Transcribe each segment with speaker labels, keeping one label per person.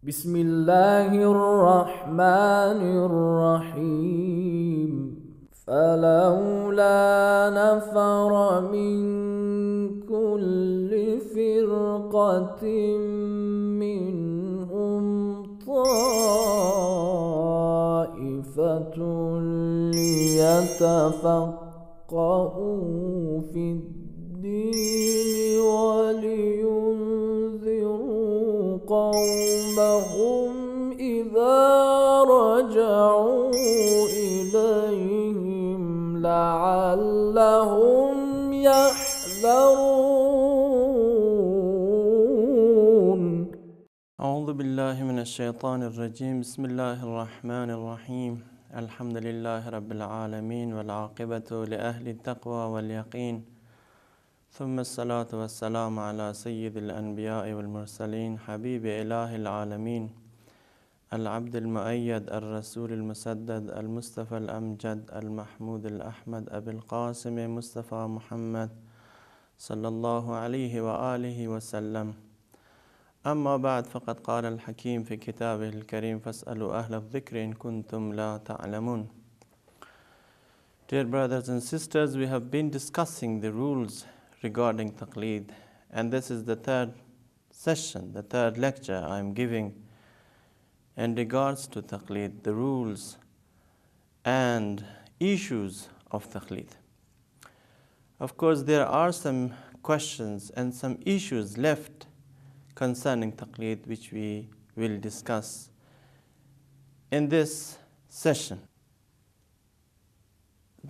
Speaker 1: بسم الله الرحمن الرحيم فلولا نفر من كل فرقة منهم طائفة ليتفقهوا في الدين ولينذروا قومهم إذا رجعوا إليهم لعلهم يحذرون.
Speaker 2: أعوذ بالله من الشيطان الرجيم. بسم الله الرحمن الرحيم. الحمد لله رب العالمين والعاقبة لأهل التقوى واليقين، ثم الصلاة والسلام على سيد الأنبياء والمرسلين حبيب إله العالمين العبد المؤيد الرسول المسدد المصطفى الأمجد المحمود الأحمد أبي القاسم مصطفى محمد صلى الله عليه وآله وسلم. أما بعد، فقد قال الحكيم في كتابه الكريم فاسألوا أهل الذكر إن كنتم لا تعلمون. Dear brothers and sisters, we have been discussing the rules regarding Taqlid, and this is the third session, the third lecture I am giving in regards to Taqlid, the rules and issues of Taqlid. Of course, there are some questions and some issues left concerning Taqlid which we will discuss in this session.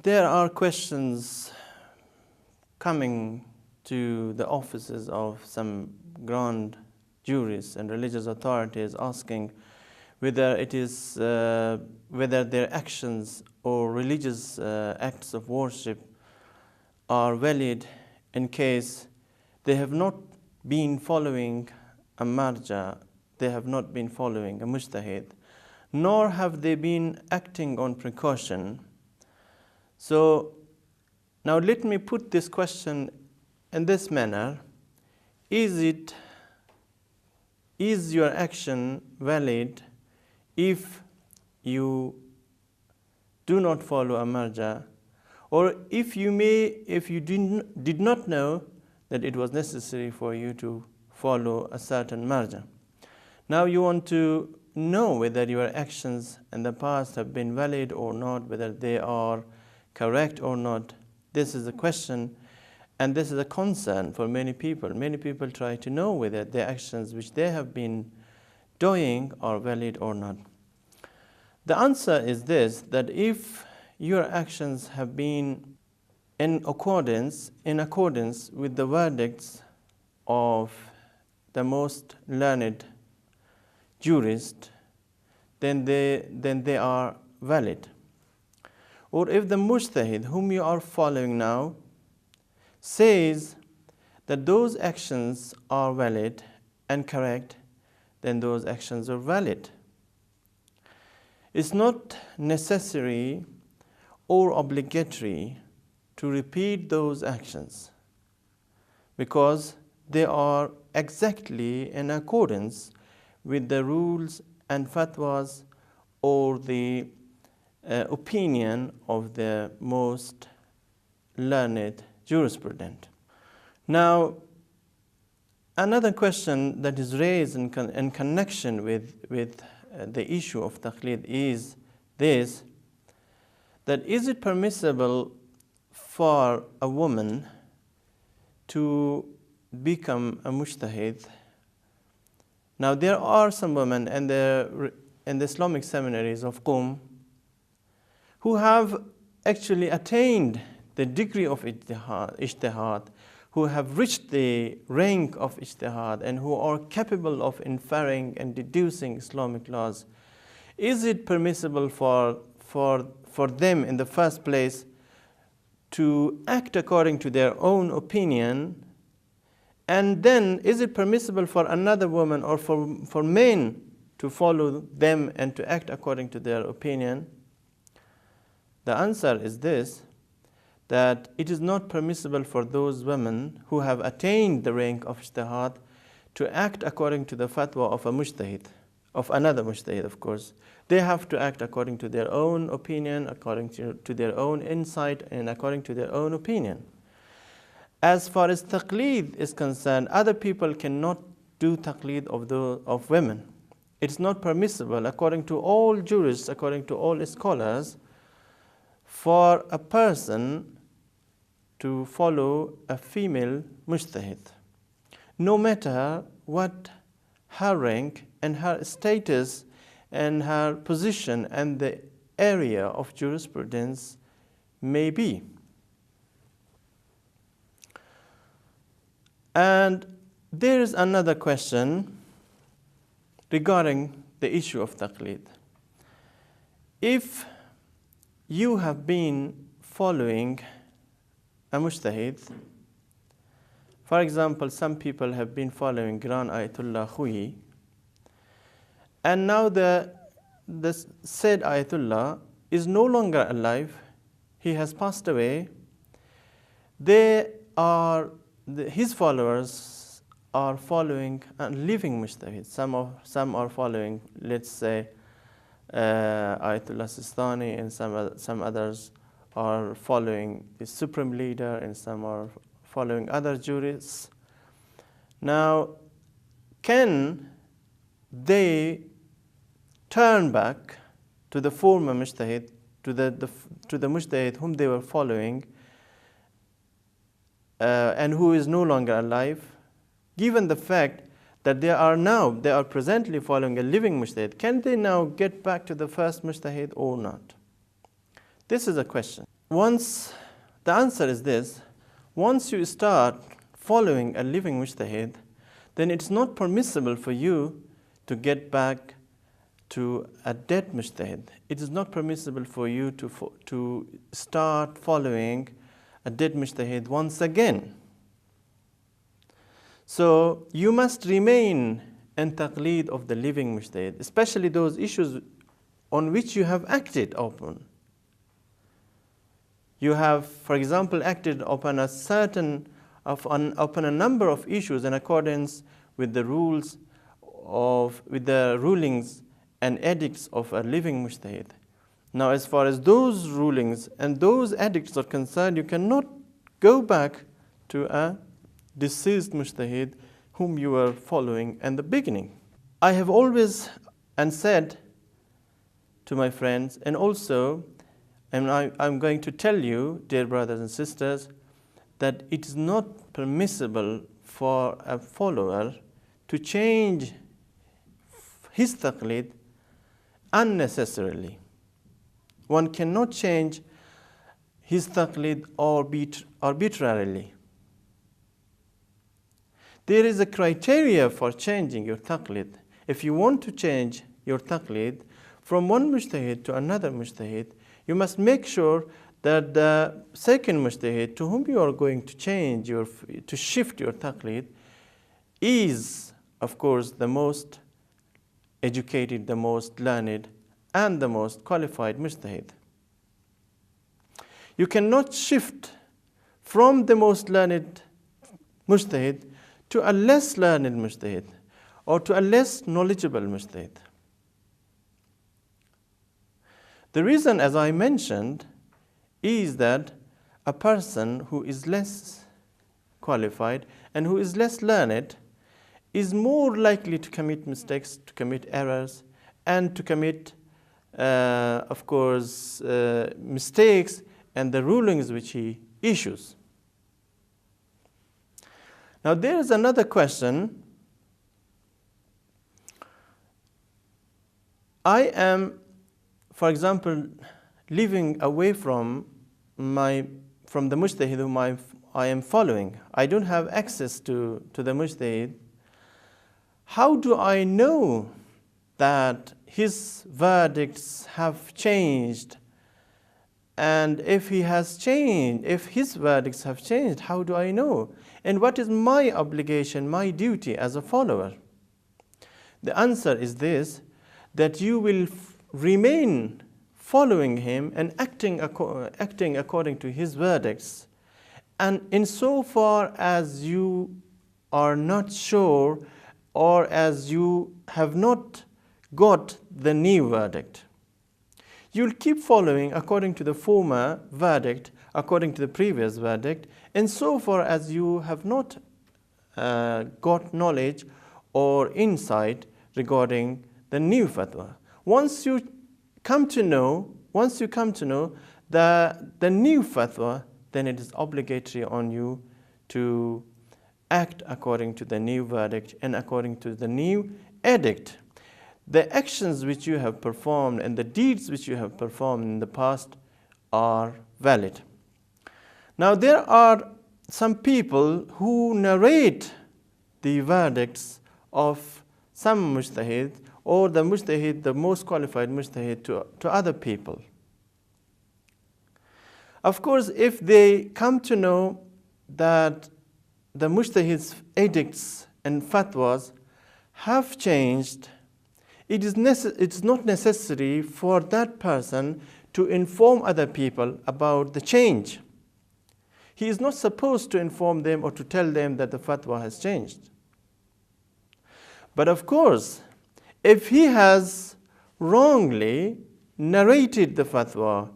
Speaker 2: There are questions coming to the offices of some grand jurists and religious authorities asking whether it is whether their actions or religious acts of worship are valid in case they have not been following a marja, they have not been following a mujtahid, nor have they been acting on precaution. So now let me put this question in this manner. Is your action valid if you do not follow a marja, or if you did not know that it was necessary for you to follow a certain marja? Now you want to know whether your actions in the past have been valid or not, whether they are correct or not. This is a question, and this is a concern for many people. Many people try to know whether their actions which they have been doing are valid or not. The answer is this, that if your actions have been in accordance with the verdicts of the most learned jurist, then they are valid. Or if the mujtahid whom you are following now says that those actions are valid and correct, then those actions are valid. It's not necessary or obligatory to repeat those actions because they are exactly in accordance with the rules and fatwas or the opinion of the most learned jurisprudent. Now, another question that is raised in connection with the issue of Taqlid is this, that is it permissible for a woman to become a mujtahid? Now, there are some women in the Islamic seminaries of Qom who have actually attained the degree of ijtihad, who have reached the rank of ijtihad, and who are capable of inferring and deducing Islamic laws. Is it permissible for them in the first place to act according to their own opinion? And then is it permissible for another woman or for men to follow them and to act according to their opinion? The answer is this, that it is not permissible for those women who have attained the rank of ijtihad to act according to the fatwa of a mujtahid of another mujtahid, of course. They have to act according to their own opinion, according to their own insight, and according to their own opinion. As far as taqlid is concerned, other people cannot do taqlid of women. It's not permissible, according to all jurists, according to all scholars, for a person to follow a female mujtahid, no matter what her rank and her status and her position and the area of jurisprudence may be. And there is another question regarding the issue of taqlid. If you have been following a mujtahid, for example, some people have been following Grand Ayatollah Khoui, and now the said Ayatollah is no longer alive, he has passed away, his followers are following a living mujtahid. Some are following, let's say, Ayatollah Sistani, and some others are following the supreme leader, and some are following other jurists. Now, can they turn back to the former mujtahid, to the mujtahid whom they were following, and who is no longer alive, given the fact that they are presently following a living mujtahid? Can they now get back to the first mujtahid or not? This is a question. The answer is this: once you start following a living mujtahid, then it's not permissible for you to get back to a dead mujtahid. It is not permissible for you to start following a dead mujtahid once again. So you must remain in taqlid of the living mujtahid, especially those issues on which you have acted upon. You have, for example, acted upon upon a number of issues in accordance with the rules with the rulings and edicts of a living mujtahid. Now, as far as those rulings and those edicts are concerned, you cannot go back to a deceased mujtahid whom you were following in the beginning. I have always said to my friends, and also, and I'm going to tell you, dear brothers and sisters, that it is not permissible for a follower to change his taqlid unnecessarily. One cannot change his taqlid arbitrarily. There is a criteria for changing your taqlid. If you want to change your taqlid from one mujtahid to another mujtahid, you must make sure that the second mujtahid to whom you are going to shift your taqlid is, of course, the most educated, the most learned, and the most qualified mujtahid. You cannot shift from the most learned mujtahid to a less learned mujtahid or to a less knowledgeable mujtahid. The reason, as I mentioned, is that a person who is less qualified and who is less learned is more likely to commit mistakes, to commit errors, and to commit, of course, mistakes and the rulings which he issues. Now, there is another question. I am, for example, living away from the mujtahid whom I am following. I don't have access to the mujtahid. How do I know that his verdicts have changed? And if his verdicts have changed, how do I know? And what is my obligation, my duty as a follower? The answer is this: that you will remain following him and acting according to his verdicts. And insofar as you are not sure, or as you have not got the new verdict. You'll keep following according to the former verdict, according to the previous verdict, insofar as you have not got knowledge or insight regarding the new fatwa. Once you come to know the new fatwa, then it is obligatory on you to act according to the new verdict and according to the new edict. The actions which you have performed and the deeds which you have performed in the past are valid. Now, there are some people who narrate the verdicts of some mujtahid or the mujtahid, the most qualified mujtahid, to other people. Of course, if they come to know that the mujtahid's edicts and fatwas have changed, it is not necessary for that person to inform other people about the change. He is not supposed to inform them or to tell them that the fatwa has changed. But of course, if he has wrongly narrated the fatwa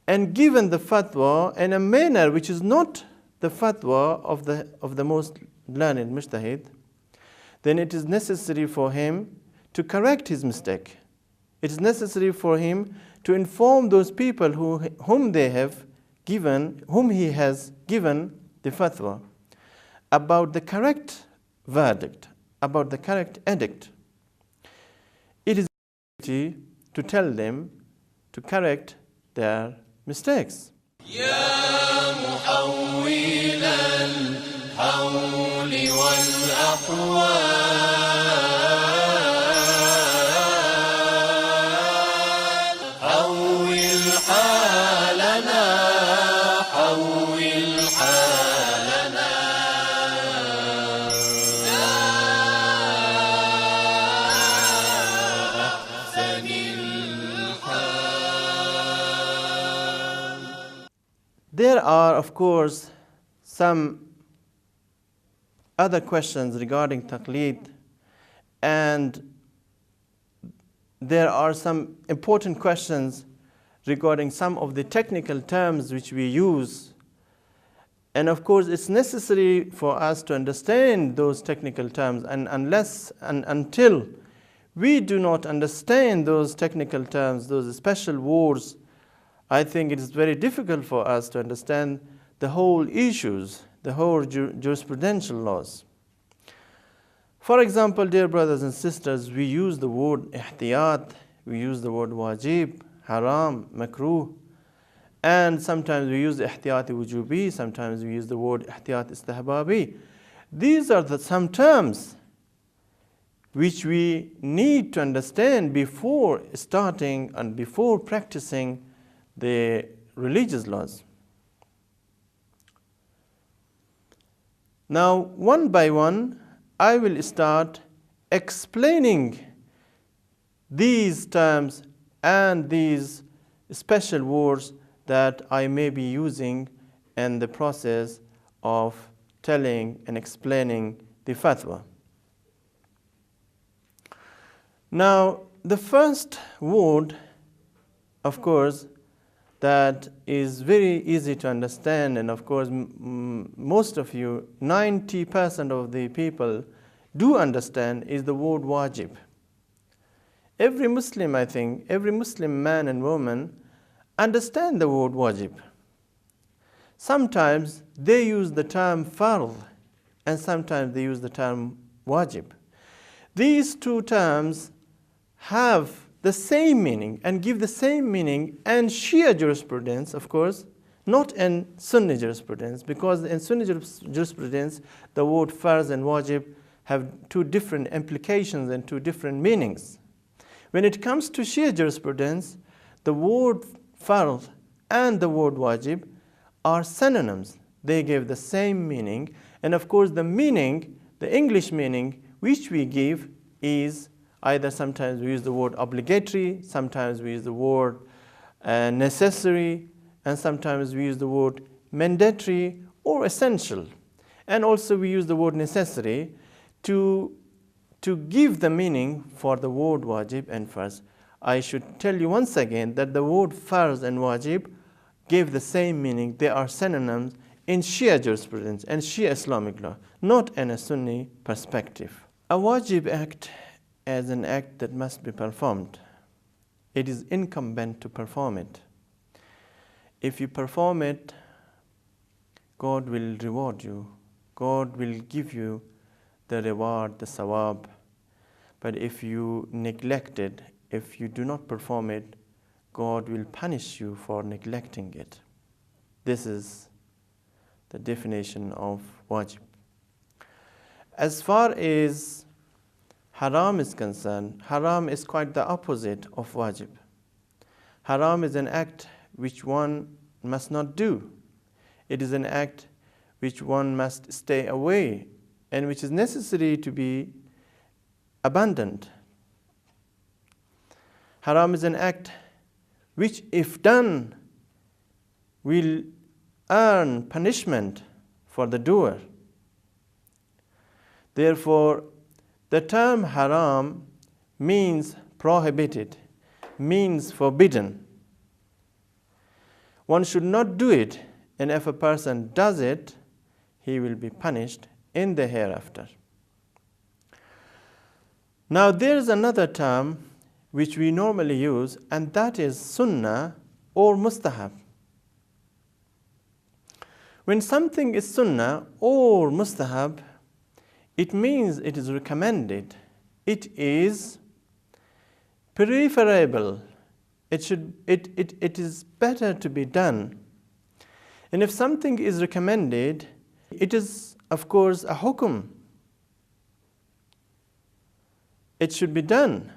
Speaker 2: and given the fatwa in a manner which is not the fatwa of the most learned mujtahid, then it is necessary for him to correct his mistake. It is necessary for him to inform those people whom he has given the fatwa about the correct verdict, about the correct edict. It is necessary to tell them to correct their mistakes.
Speaker 1: يا محول الحول والأحوال حول حالنا حول حالنا يا أحسن الحال.
Speaker 2: There are, of course, some other questions regarding Taqlid, and there are some important questions regarding some of the technical terms which we use. And of course, it's necessary for us to understand those technical terms, and until we do not understand those technical terms, those special words, I think it is very difficult for us to understand the whole issues, the whole jurisprudential laws. For example, dear brothers and sisters, we use the word ihtiyat, we use the word wajib, haram, makruh, and sometimes we use ihtiyat wujubi, sometimes we use the word ihtiyat istihbabi. These are some terms which we need to understand before starting and before practicing the religious laws. Now, one by one, I will start explaining these terms and these special words that I may be using in the process of telling and explaining the fatwa. Now, the first word, of course, that is very easy to understand, and of course most of you, 90% of the people do understand, is the word wajib. Every Muslim, I think, every Muslim man and woman understand the word wajib. Sometimes they use the term fard and sometimes they use the term wajib. These two terms have the same meaning and give the same meaning in Shia jurisprudence, of course, not in Sunni jurisprudence, because in Sunni jurisprudence, the word farz and wajib have two different implications and two different meanings. When it comes to Shia jurisprudence, the word farz and the word wajib are synonyms. They give the same meaning, and of course the meaning, the English meaning which we give is either sometimes we use the word obligatory, sometimes we use the word necessary, and sometimes we use the word mandatory or essential. And also we use the word necessary to to give the meaning for the word wajib and farz. I should tell you once again that the word farz and wajib give the same meaning. They are synonyms in Shia jurisprudence and Shia Islamic law, not in a Sunni perspective. A wajib act is an act that must be performed. It is incumbent to perform it. If you perform it, God will reward you. God will give you the reward, the sawab. But if you neglect it, if you do not perform it, God will punish you for neglecting it. This is the definition of wajib. As far as haram is concerned, haram is quite the opposite of wajib. Haram is an act which one must not do. It is an act which one must stay away and which is necessary to be abandoned. Haram is an act which, if done, will earn punishment for the doer. Therefore, the term haram means prohibited, means forbidden. One should not do it, and if a person does it, he will be punished in the hereafter. Now there is another term which we normally use, and that is sunnah or mustahab. When something is sunnah or mustahab, it means it is recommended. It is preferable. It is better to be done. And if something is recommended, it is, of course, a hukum. It should be done.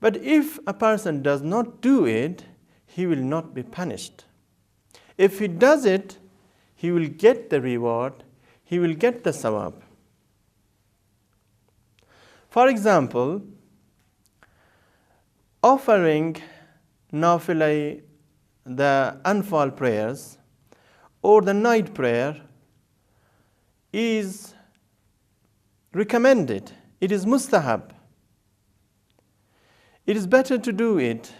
Speaker 2: But if a person does not do it, he will not be punished. If he does it, he will get the reward, he will get the sawab. For example, offering nafila, the anfal prayers, or the night prayer is recommended. It is mustahab. It is better to do it,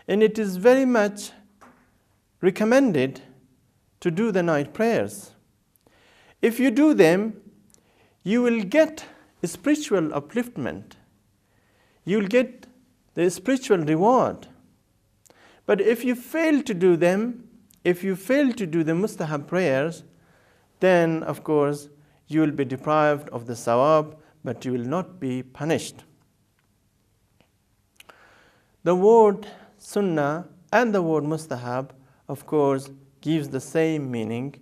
Speaker 2: and it is very much recommended to do the night prayers. If you do them, you will get a spiritual upliftment. You will get the spiritual reward. But if you fail to do them, if you fail to do the mustahab prayers, then of course you will be deprived of the sawab, but you will not be punished. The word sunnah and the word mustahab, of course, gives the same meaning.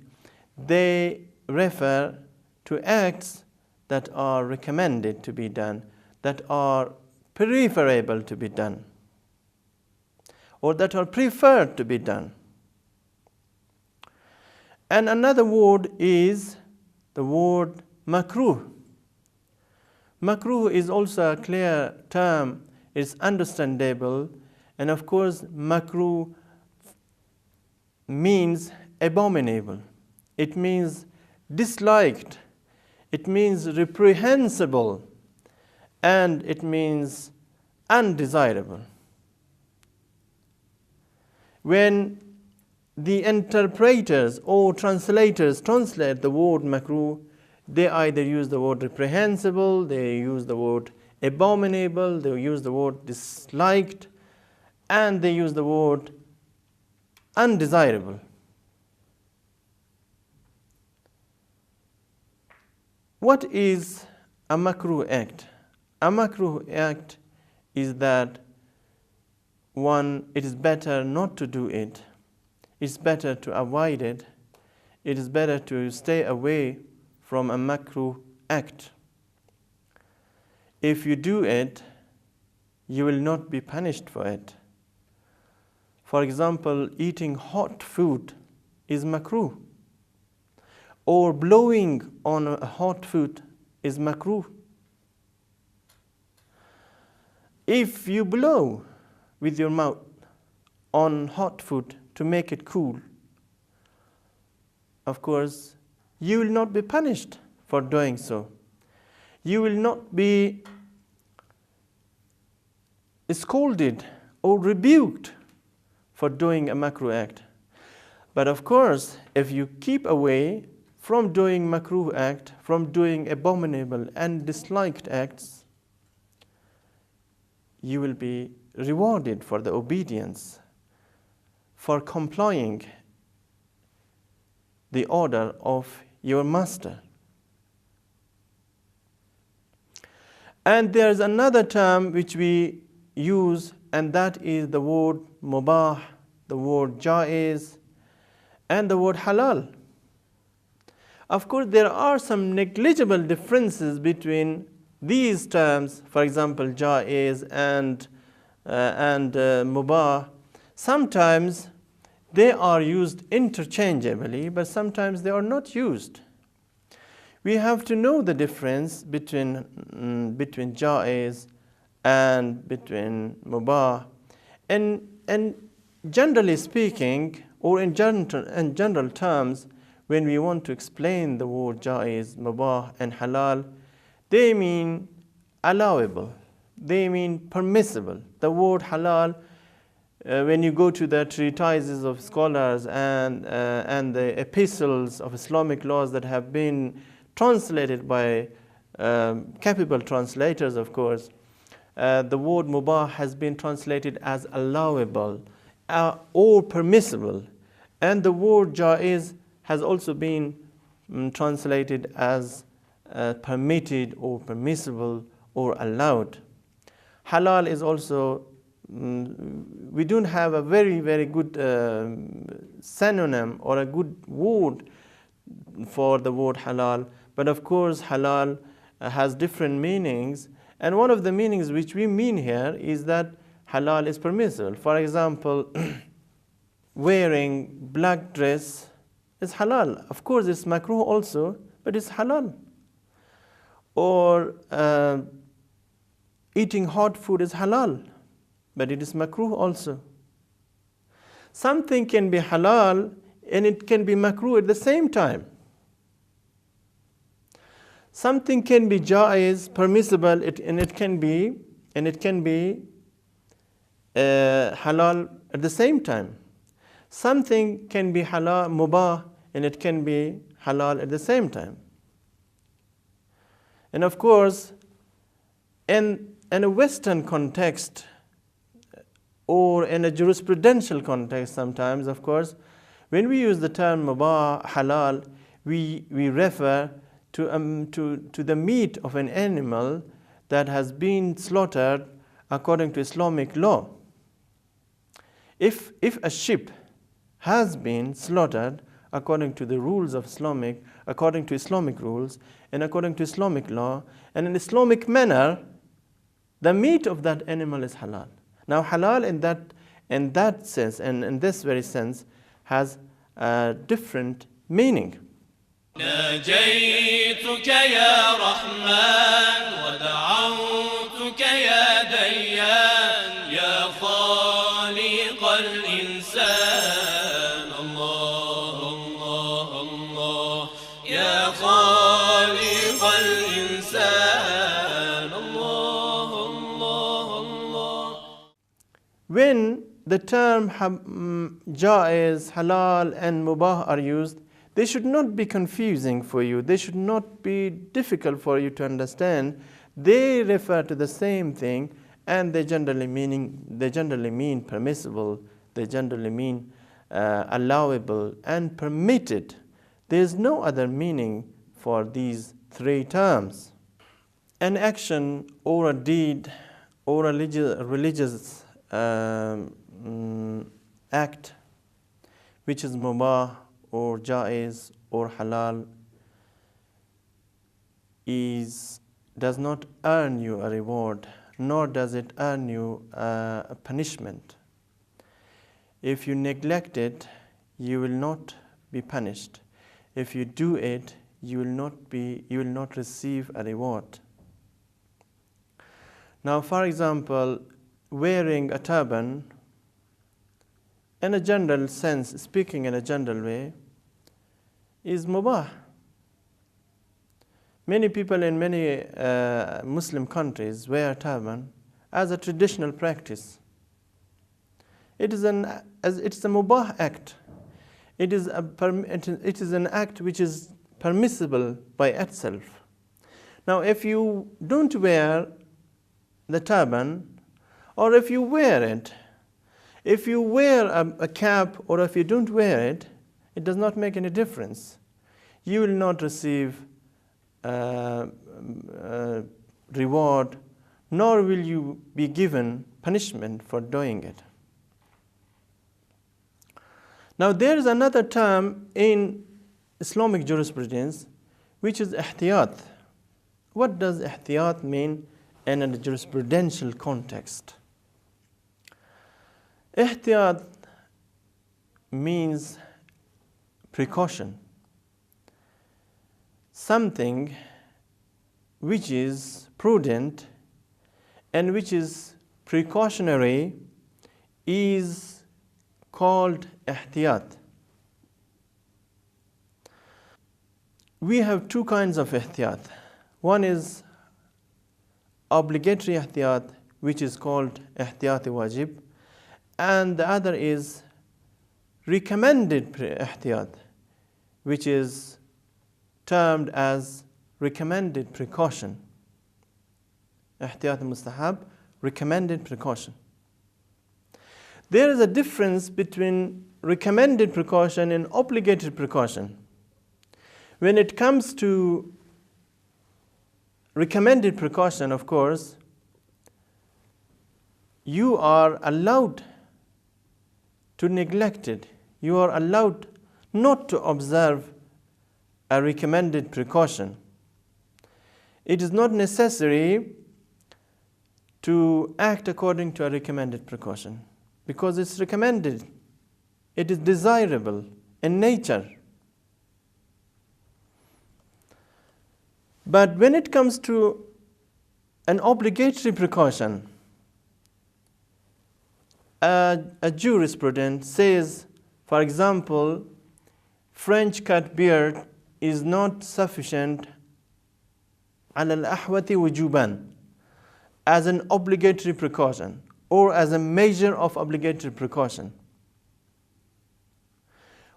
Speaker 2: They refer to acts that are recommended to be done, that are preferable to be done, or that are preferred to be done. And another word is the word makruh. Makruh is also a clear term. It's understandable, and of course makruh means abominable. It means disliked. It means reprehensible, and it means undesirable. When the interpreters or translators translate the word makruh, they either use the word reprehensible, they use the word abominable, they use the word disliked, and they use the word undesirable. What is a makruh act? A makruh act is that it is better not to do it. It's better to avoid it. It is better to stay away from a makruh act. If you do it, you will not be punished for it. For example, eating hot food is makruh, or blowing on a hot food is makruh. If you blow with your mouth on hot food to make it cool, of course, you will not be punished for doing so. You will not be scolded or rebuked for doing a makruh act. But of course, if you keep away from doing makruh act, from doing abominable and disliked acts, you will be rewarded for the obedience, for complying the order of your master. And there's another term which we use, and that is the word mubah, the word jaiz, and the word halal. Of course, there are some negligible differences between these terms, for example, jaiz and mubah. Sometimes they are used interchangeably, but sometimes they are not used. We have to know the difference between jaiz and between mubah. And generally speaking, or in general terms, when we want to explain the word jaiz, mubah, and halal, they mean allowable, they mean permissible. The word halal, when you go to the treatises of scholars and the epistles of Islamic laws that have been translated by capable translators, of course, the word mubah has been translated as allowable or permissible, and the word jaiz has also been translated as permitted or permissible or allowed. Halal is also, we don't have a very, very good synonym or a good word for the word halal, but of course halal has different meanings, and one of the meanings which we mean here is that halal is permissible. For example, wearing black dress is halal. Of course it's makruh also, but it's halal. Or eating hot food is halal, but it is makruh also. Something can be halal and it can be makruh at the same time. Something can be jaiz, permissible, and it can be halal at the same time. Something can be halal, mubah, and it can be halal at the same time. And of course, in a Western context or in a jurisprudential context sometimes, of course, when we use the term mubah, halal, we refer to the meat of an animal that has been slaughtered according to Islamic law. If a sheep has been slaughtered according to the rules of according to Islamic rules and according to Islamic law, and in Islamic manner, the meat of that animal is halal. Now halal in that sense, and in this very sense, has a different meaning.
Speaker 1: ناجيتك يا رحمن ودعوتك يا ديان يا خالق الإنسان الله الله الله يا خالق الإنسان الله الله الله.
Speaker 2: When the term jaiz, halal and mubah are used, they should not be confusing for you. They should not be difficult for you to understand. They refer to the same thing, and they generally mean permissible. They generally mean allowable and permitted. There is no other meaning for these three terms. An action or a deed or a religious act which is mubah or jaiz or halal does not earn you a reward, nor does it earn you a punishment. If you neglect it, you will not be punished. If you do it, you will not receive a reward. Now, for example, wearing a turban, in a general sense, speaking in a general way, is mubah. Many people in many Muslim countries wear turban as a traditional practice. It's a mubah act. It is an act which is permissible by itself. Now, if you don't wear the turban, or if you wear it, if you wear a cap, or if you don't wear it, it does not make any difference. You will not receive reward, nor will you be given punishment for doing it. Now, there is another term in Islamic jurisprudence, which is ihtiyat. What does ihtiyat mean in a jurisprudential context? Ihtiyat means precaution, something which is prudent and which is precautionary is called ihtiyat. We have two kinds of ihtiyat. One is obligatory ihtiyat, which is called ihtiyat wajib, and the other is recommended ihtiyat, which is termed as recommended precaution. Ihtiyat mustahab, recommended precaution. There is a difference between recommended precaution and obligatory precaution. When it comes to recommended precaution, of course, you are allowed to neglect it. You are allowed not to observe a recommended precaution. It is not necessary to act according to a recommended precaution because it's recommended. It is desirable in nature. But when it comes to an obligatory precaution, a jurisprudence says, for example, French cut beard is not sufficient على الأحوة وجوبا as an obligatory precaution or as a measure of obligatory precaution.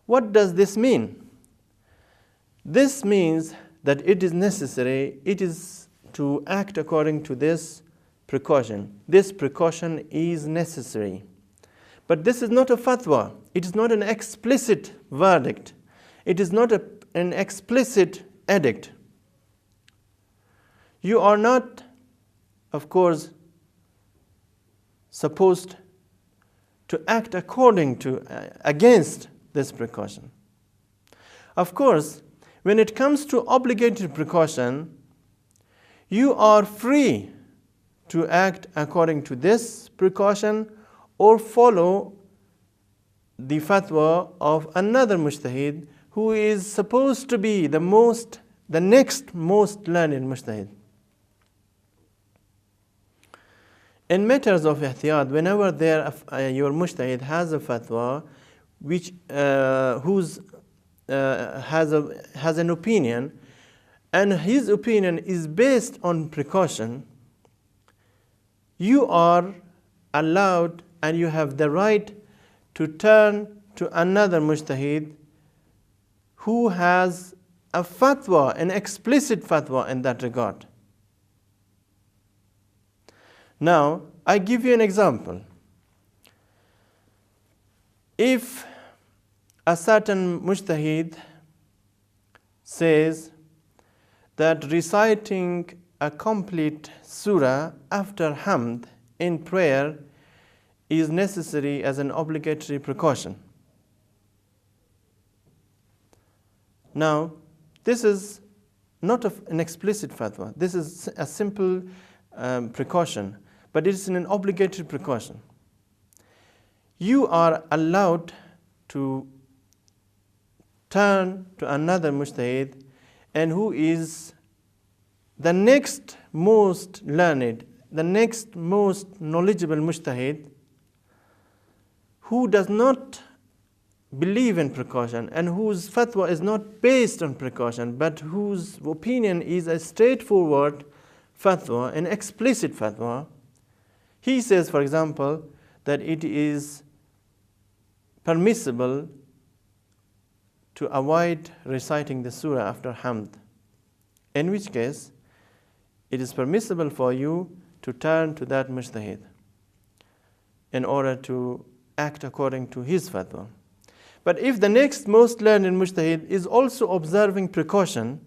Speaker 2: What does this mean? This means that it is necessary, it is to act according to this precaution. This precaution is necessary. But this is not a fatwa. It is not an explicit verdict. It is not an explicit edict. You are not, of course, supposed to act against this precaution. Of course, when it comes to obligatory precaution, you are free to act according to this precaution or follow the fatwa of another mujtahid who is supposed to be the next most learned mujtahid. In matters of ihtiyat, whenever your mujtahid has a fatwa which has an opinion, and his opinion is based on precaution, you are allowed and you have the right to turn to another mujtahid who has a fatwa, an explicit fatwa in that regard. Now, I give you an example. If a certain mujtahid says that reciting a complete surah after hamd in prayer is necessary as an obligatory precaution. Now, this is not an explicit fatwa. This is a simple precaution, but it is an obligatory precaution. You are allowed to turn to another mujtahid and who is the next most learned, the next most knowledgeable mujtahid, who does not believe in precaution and whose fatwa is not based on precaution, but whose opinion is a straightforward fatwa, an explicit fatwa. He says, for example, that it is permissible to avoid reciting the surah after hamd, in which case it is permissible for you to turn to that mujtahid in order to act according to his fatwa. But if the next most learned mujtahid is also observing precaution,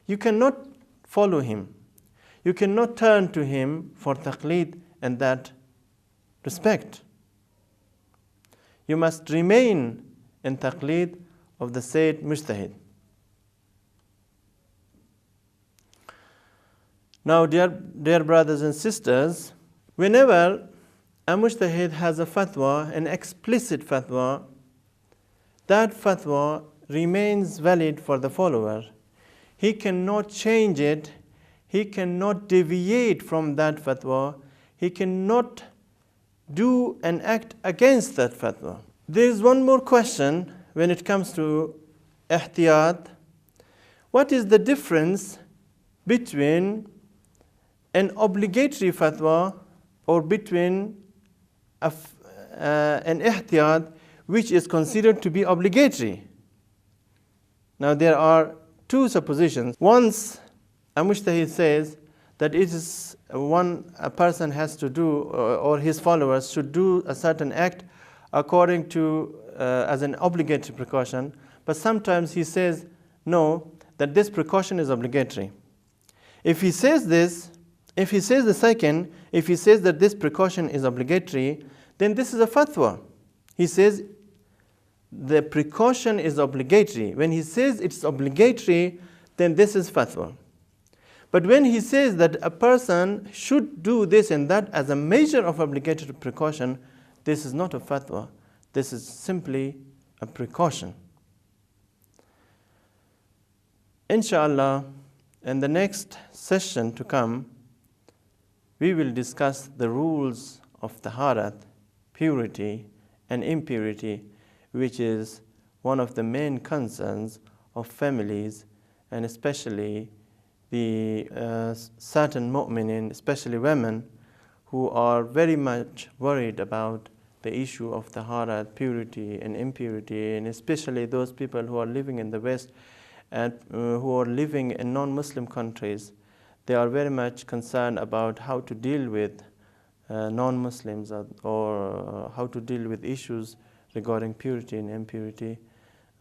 Speaker 2: you cannot follow him. You cannot turn to him for taqlid in that respect. You must remain in taqlid of the said mujtahid. Now, dear brothers and sisters, whenever a mujtahid has a fatwa, an explicit fatwa, that fatwa remains valid for the follower. He cannot change it. He cannot deviate from that fatwa. He cannot do and act against that fatwa. There is one more question when it comes to ihtiyat. What is the difference between an obligatory fatwa or between an ihtiyat which is considered to be obligatory? Now there are two suppositions. Once a mujtahid says that it is a person has to do or his followers should do a certain act according to as an obligatory precaution, but sometimes he says no, that this precaution is obligatory. If he says this, if he says the second, if he says that this precaution is obligatory, then this is a fatwa. He says the precaution is obligatory. When he says it's obligatory, then this is fatwa. But when he says that a person should do this and that as a measure of obligatory precaution, this is not a fatwa. This is simply a precaution. Inshallah, in the next session to come, we will discuss the rules of taharat, purity and impurity, which is one of the main concerns of families, and especially the certain mu'minin, especially women, who are very much worried about the issue of taharat, purity and impurity, and especially those people who are living in the West and who are living in non-Muslim countries. They are very much concerned about how to deal with non-Muslims or how to deal with issues regarding purity and impurity.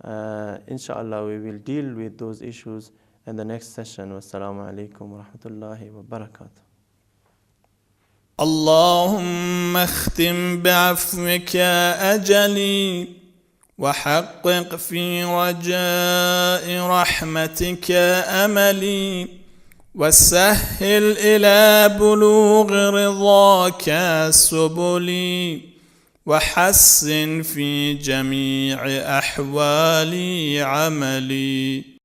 Speaker 2: Inshallah, we will deal with those issues in the next session. Wassalamu alaikum wa rahmatullahi wa barakatuh.
Speaker 1: اللهم اختم بعفوك أجلي وحقق في رجاء رحمتك أملي وسهل إلى بلوغ رضاك سبلي وحسن في جميع أحوالي عملي.